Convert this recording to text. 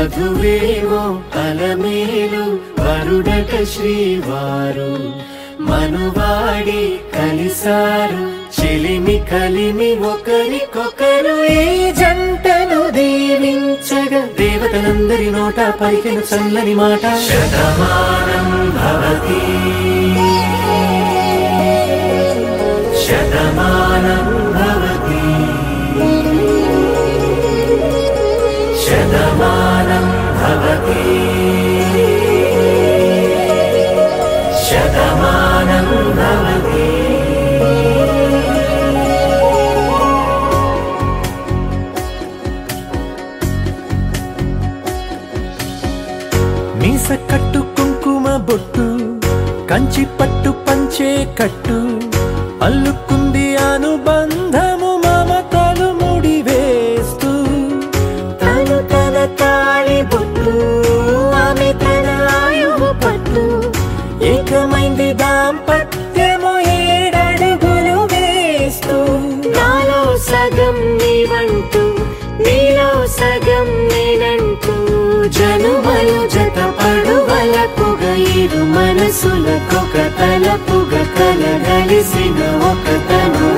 వధువేవో అలమేలు వరుడట శ్రీవారు మనువాడి కలిసారు చెలిమి కలిమి ఒకరికొకరు ఈ జంటను దీవించగా దేవతలందరి నోట పలికిన చల్లని మాట శతమానం భవతి శతమానం భవతి శతమానం భవతి శతమానం భవతి మీస కట్టు కుంకుమ బొట్టు కంచి పట్టు పంచే కట్టు అల్లుకుంది అనుబంధము మమతలు ముడివేస్తూ తను తన తాళి బొట్టు ఆమె తన ఆయువు పట్టు ఏకమైంది దాంపత్యము 7 అడుగులు వేస్తూ నాలో సగం నీవంటూ నీలో సగం నేనంటూ జనుమలు జతపడువలకుగా ఇరు మనసులకొక తలపుగా కలగలిసిన ఒక తను